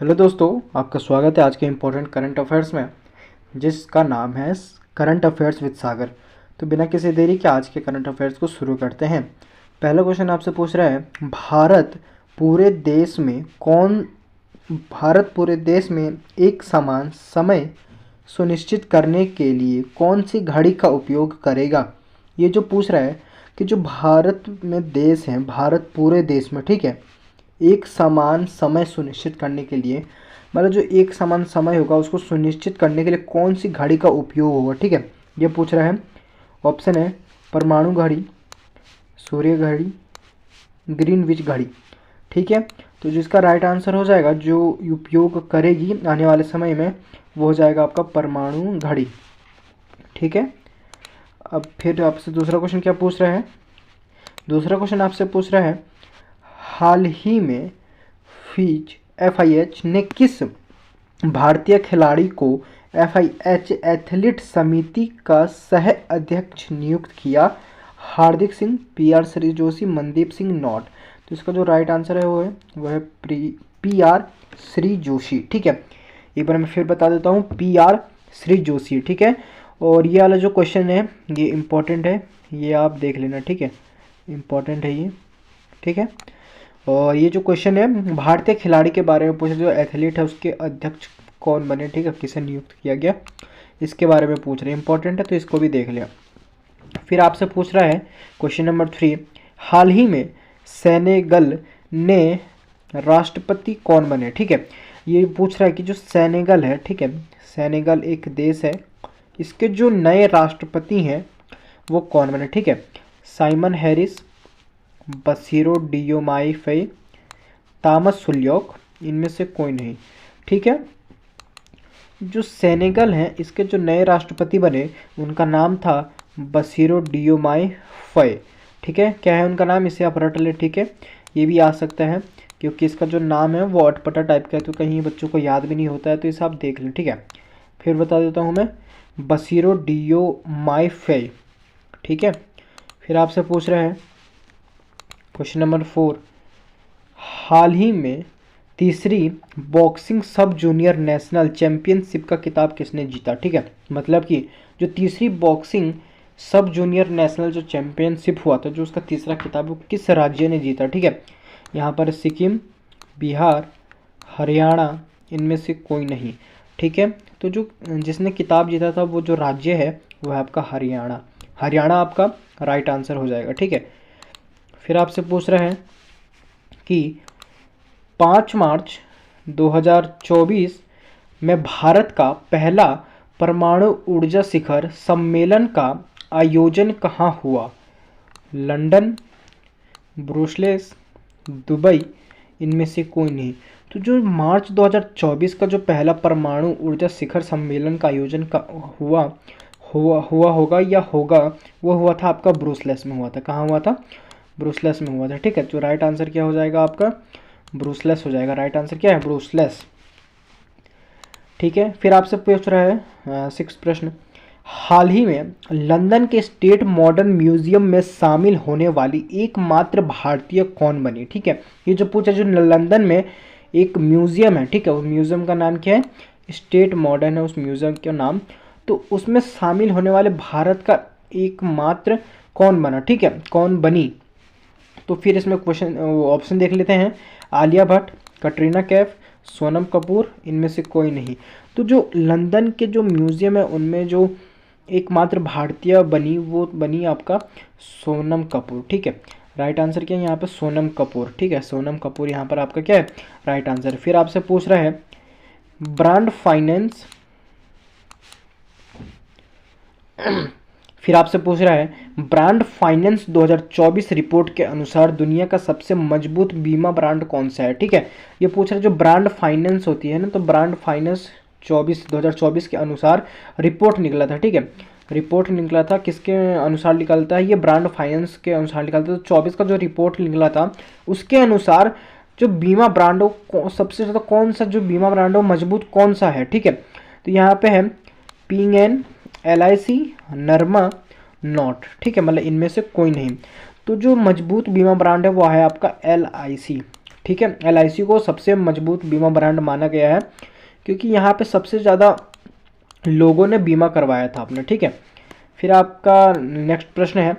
Hello दोस्तों, आपका स्वागत है आज के इम्पोर्टेंट करंट अफेयर्स में, जिसका नाम है करंट अफेयर्स विद सागर। तो बिना किसी देरी के आज के करंट अफेयर्स को शुरू करते हैं। पहला क्वेश्चन आपसे पूछ रहा है, भारत पूरे देश में एक समान समय सुनिश्चित करने के लिए कौन सी घड़ी का उपयोग करेगा। ये जो पूछ रहा है कि जो भारत में देश है, भारत पूरे देश में, ठीक है, एक समान समय सुनिश्चित करने के लिए, मतलब जो एक समान समय होगा उसको सुनिश्चित करने के लिए कौन सी घड़ी का उपयोग होगा, ठीक है, ये पूछ रहा है। ऑप्शन है परमाणु घड़ी, सूर्य घड़ी, ग्रीनविच घड़ी, ठीक है। तो जिसका राइट आंसर हो जाएगा, जो उपयोग करेगी आने वाले समय में, वो हो जाएगा आपका परमाणु घड़ी, ठीक है। अब फिर आपसे दूसरा क्वेश्चन क्या पूछ रहा है, दूसरा क्वेश्चन आपसे पूछ रहा है, हाल ही में FIH ने किस भारतीय खिलाड़ी को FIH एथलीट समिति का सह अध्यक्ष नियुक्त किया। हार्दिक सिंह, PR श्री जोशी, मनदीप सिंह नॉट। तो इसका जो राइट आंसर है वो है PR श्री जोशी, ठीक है। एक बार मैं फिर बता देता हूँ, PR श्री जोशी, ठीक है। और ये वाला जो क्वेश्चन है ये इम्पोर्टेंट है, ये आप देख लेना, ठीक है, इम्पोर्टेंट है ये, ठीक है। और ये जो क्वेश्चन है भारतीय खिलाड़ी के बारे में पूछा, जो एथलीट है उसके अध्यक्ष कौन बने, ठीक है, किसे नियुक्त किया गया, इसके बारे में पूछ रहे हैं, इंपॉर्टेंट है तो इसको भी देख लिया। फिर आपसे पूछ रहा है क्वेश्चन नंबर 3, हाल ही में सेनेगल ने राष्ट्रपति कौन बने, ठीक है। ये पूछ रहा है कि जो सेनेगल है, ठीक है, सेनेगल एक देश है, इसके जो नए राष्ट्रपति हैं वो कौन बने, ठीक है। साइमन हैरिस, बसीरो डियोमाई फे, तामस सुल्योक, इनमें से कोई नहीं, ठीक है। जो सेनेगल हैं इसके जो नए राष्ट्रपति बने उनका नाम था बसीरो डियोमाई फे, ठीक है। क्या है उनका नाम, इसे आप रट ले, ठीक है। ये भी आ सकता है क्योंकि इसका जो नाम है वो अटपटा टाइप का है, तो कहीं बच्चों को याद भी नहीं होता है, तो इसे आप देख लें, ठीक है। फिर बता देता हूँ मैं, बसीरो डियोमाई फे, ठीक है। फिर आपसे पूछ रहे हैं क्वेश्चन नंबर 4, हाल ही में तीसरी बॉक्सिंग सब जूनियर नेशनल चैंपियनशिप का खिताब किसने जीता, ठीक है। मतलब कि जो तीसरी बॉक्सिंग सब जूनियर नेशनल जो चैंपियनशिप हुआ था, जो उसका तीसरा खिताब, वो किस राज्य ने जीता, ठीक है। यहाँ पर सिक्किम, बिहार, हरियाणा, इनमें से कोई नहीं, ठीक है। तो जो जिसने खिताब जीता था वो जो राज्य है वो है आपका हरियाणा। हरियाणा आपका राइट आंसर हो जाएगा, ठीक है। फिर आपसे पूछ रहे हैं कि 5 मार्च 2024 में भारत का पहला परमाणु ऊर्जा शिखर सम्मेलन का आयोजन कहाँ हुआ। लंदन, ब्रुसेल्स, दुबई, इनमें से कोई नहीं। तो जो मार्च 2024 का जो पहला परमाणु ऊर्जा शिखर सम्मेलन का आयोजन हुआ होगा या होगा, वो हुआ था आपका ब्रुसेल्स में हुआ था। कहाँ हुआ था, ब्रुसेल्स में हुआ था, ठीक है। तो राइट आंसर क्या हो जाएगा आपका, ब्रुसेल्स हो जाएगा। राइट आंसर क्या है, ब्रुसेल्स, ठीक है। फिर आपसे पूछ रहा है 6 प्रश्न, हाल ही में लंदन के स्टेट मॉडर्न म्यूजियम में शामिल होने वाली एकमात्र भारतीय कौन बनी, ठीक है। ये जो पूछा, जो लंदन में एक म्यूजियम है, ठीक है, उस म्यूजियम का नाम क्या है, स्टेट मॉडर्न है उस म्यूजियम का नाम। तो उसमें शामिल होने वाले भारत का एकमात्र कौन बना, ठीक है, कौन बनी। तो फिर इसमें क्वेश्चन ऑप्शन देख लेते हैं, आलिया भट्ट, कटरीना कैफ, सोनम कपूर, इनमें से कोई नहीं। तो जो लंदन के जो म्यूज़ियम है उनमें जो एकमात्र भारतीय बनी वो बनी आपका सोनम कपूर, ठीक है। राइट आंसर क्या है यहाँ पे, सोनम कपूर, ठीक है, सोनम कपूर यहाँ पर आपका क्या है, राइट आंसर। फिर आपसे पूछ रहा है, ब्रांड फाइनेंस फिर आपसे पूछ रहा है, ब्रांड फाइनेंस 2024 रिपोर्ट के अनुसार दुनिया का सबसे मजबूत बीमा ब्रांड कौन सा है, ठीक है। ये पूछ रहा है, जो ब्रांड फाइनेंस होती है ना, तो ब्रांड फाइनेंस 2024 के अनुसार रिपोर्ट निकला था, ठीक है। रिपोर्ट निकला था, किसके अनुसार निकलता है, ये ब्रांड फाइनेंस के अनुसार निकलता है। तो 24 का जो रिपोर्ट निकला था उसके अनुसार जो बीमा ब्रांड हो, सबसे ज़्यादा कौन सा जो बीमा ब्रांड हो मजबूत कौन सा है, ठीक है। तो यहाँ पे है PN, LIC, नरमा, नॉट, ठीक है, मतलब इनमें से कोई नहीं। तो जो मजबूत बीमा ब्रांड है वो है आपका LIC, ठीक है। LIC को सबसे मजबूत बीमा ब्रांड माना गया है क्योंकि यहाँ पे सबसे ज़्यादा लोगों ने बीमा करवाया था अपना, ठीक है। फिर आपका नेक्स्ट प्रश्न है,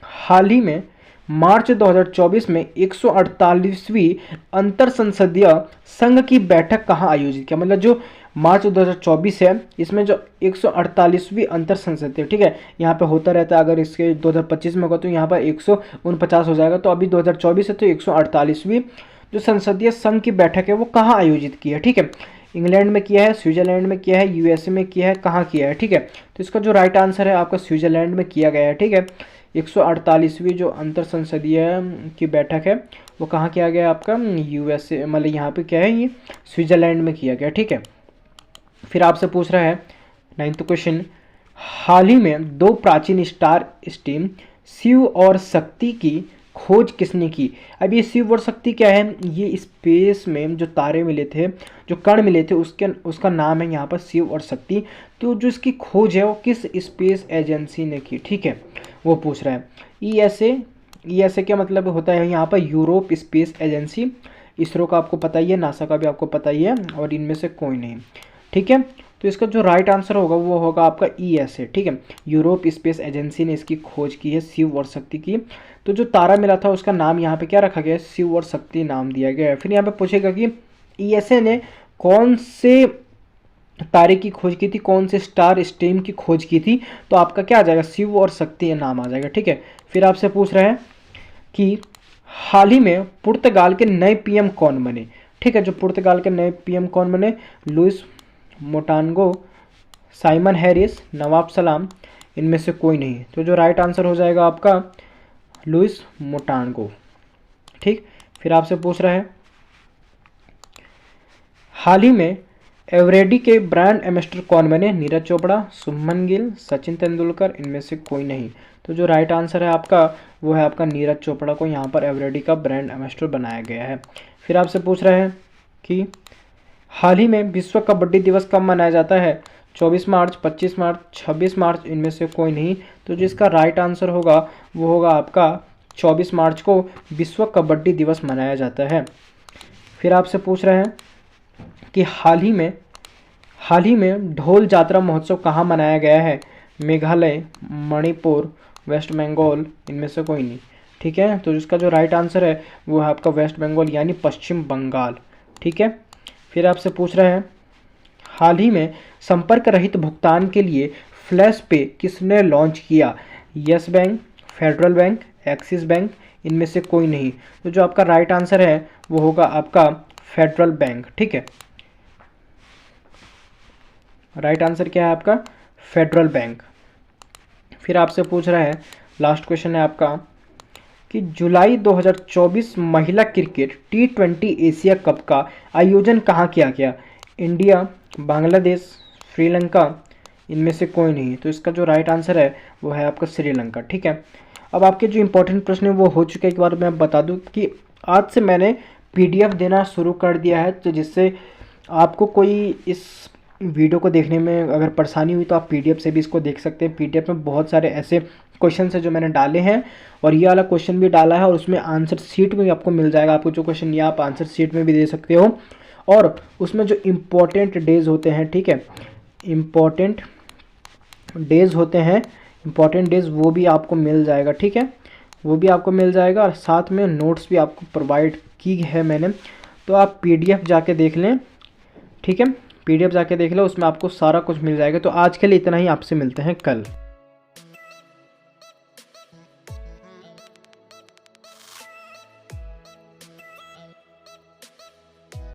हाल ही में मार्च 2024 में 148वीं अंतर संसदीय संघ की बैठक कहाँ आयोजित किया। मतलब जो मार्च 2024 है इसमें जो 148वीं अंतर संसदीय, ठीक है, यहाँ पे होता रहता है। अगर इसके 2025 में होगा तो यहाँ पर 149 हो जाएगा। तो अभी 2024 है तो 148वीं जो संसदीय संघ की बैठक है वो कहाँ आयोजित की है, ठीक है। इंग्लैंड में किया है, स्विट्जरलैंड में किया है, USA में किया है, कहाँ किया है, ठीक है। तो इसका जो राइट आंसर है आपका स्विट्जरलैंड में किया गया है, ठीक है। 148वीं जो अंतर संसदीय की बैठक है वो कहाँ किया गया आपका USA, मतलब यहाँ पे क्या है ये स्विट्जरलैंड में किया गया, ठीक है। फिर आपसे पूछ रहा है 9th क्वेश्चन, हाल ही में 2 प्राचीन स्टार सिस्टम शिव और शक्ति की खोज किसने की। अब ये शिव और शक्ति क्या है, ये स्पेस में जो तारे मिले थे, जो कण मिले थे, उसका नाम है यहाँ पर शिव और शक्ति। तो जो इसकी खोज है वो किस स्पेस एजेंसी ने की, ठीक है, वो पूछ रहा है। ESA क्या मतलब होता है यहाँ पर यूरोप स्पेस एजेंसी। इसरो का आपको पता ही है, नासा का भी आपको पता ही है, और इनमें से कोई नहीं, ठीक है। तो इसका जो राइट आंसर होगा वो होगा आपका ESA, ठीक है। यूरोप स्पेस एजेंसी ने इसकी खोज की है शिव और शक्ति की। तो जो तारा मिला था उसका नाम यहाँ पे क्या रखा गया है, शिव और शक्ति नाम दिया गया है। फिर यहाँ पे पूछेगा कि ESA ने कौन से तारे की खोज की थी, कौन से स्टार सिस्टम की खोज की थी, तो आपका क्या आ जाएगा, शिव और शक्ति नाम आ जाएगा, ठीक है। फिर आपसे पूछ रहे हैं कि हाल ही में पुर्तगाल के नए PM कौन बने, ठीक है। जो पुर्तगाल के नए PM कौन बने, लुइस मोंटागो, साइमन हैरिस, नवाब सलाम, इनमें से कोई नहीं। तो जो राइट आंसर हो जाएगा आपका लुइस मोंटागो, ठीक। फिर आपसे पूछ रहा है, हाल ही में एवरेडी के ब्रांड एम्बेसडर कौन बने, नीरज चोपड़ा, शुभमन गिल, सचिन तेंदुलकर, इनमें से कोई नहीं। तो जो राइट आंसर है आपका वो है आपका नीरज चोपड़ा को यहाँ पर एवरेडी का ब्रांड एम्बेसडर बनाया गया है। फिर आपसे पूछ रहे हैं कि हाल ही में विश्व कबड्डी दिवस कब मनाया जाता है, 24 मार्च, 25 मार्च, 26 मार्च, इनमें से कोई नहीं। तो जिसका राइट आंसर होगा वो होगा आपका 24 मार्च को विश्व कबड्डी दिवस मनाया जाता है। फिर आपसे पूछ रहे हैं कि हाल ही में ढोल जात्रा महोत्सव कहाँ मनाया गया है, मेघालय, मणिपुर, वेस्ट बंगाल, इनमें से कोई नहीं, ठीक है। तो जिसका जो राइट आंसर है वो है आपका वेस्ट बंगाल यानी पश्चिम बंगाल, ठीक है। फिर आपसे पूछ रहे हैं, हाल ही में संपर्क रहित भुगतान के लिए फ्लैश पे किसने लॉन्च किया, yes bank, federal bank, axis bank, इनमें से कोई नहीं। तो जो आपका राइट आंसर है वो होगा आपका फेडरल बैंक, ठीक है। राइट आंसर क्या है आपका, फेडरल बैंक। फिर आपसे पूछ रहा है, लास्ट क्वेश्चन है आपका कि जुलाई 2024 महिला क्रिकेट T20 एशिया कप का आयोजन कहाँ किया गया, इंडिया, बांग्लादेश, श्रीलंका, इनमें से कोई नहीं। तो इसका जो राइट आंसर है वो है आपका श्रीलंका, ठीक है। अब आपके जो इंपॉर्टेंट प्रश्न है वो हो चुके हैं। एक बार मैं बता दूं कि आज से मैंने PDF देना शुरू कर दिया है, तो जिससे आपको कोई इस वीडियो को देखने में अगर परेशानी हुई तो आप PDF से भी इसको देख सकते हैं। PDF में बहुत सारे ऐसे क्वेश्चन है जो मैंने डाले हैं, और ये वाला क्वेश्चन भी डाला है, और उसमें आंसर शीट में भी आपको मिल जाएगा। आपको जो क्वेश्चन ये आप आंसर शीट में भी दे सकते हो, और उसमें जो इम्पोर्टेंट डेज होते हैं, ठीक है, इम्पोर्टेंट डेज वो भी आपको मिल जाएगा, ठीक है, वो भी आपको मिल जाएगा। और साथ में नोट्स भी आपको प्रोवाइड की है मैंने, तो आप PDF जाके देख लें, ठीक है, PDF जाके देख लो, उसमें आपको सारा कुछ मिल जाएगा। तो आज के लिए इतना ही, आपसे मिलते हैं कल।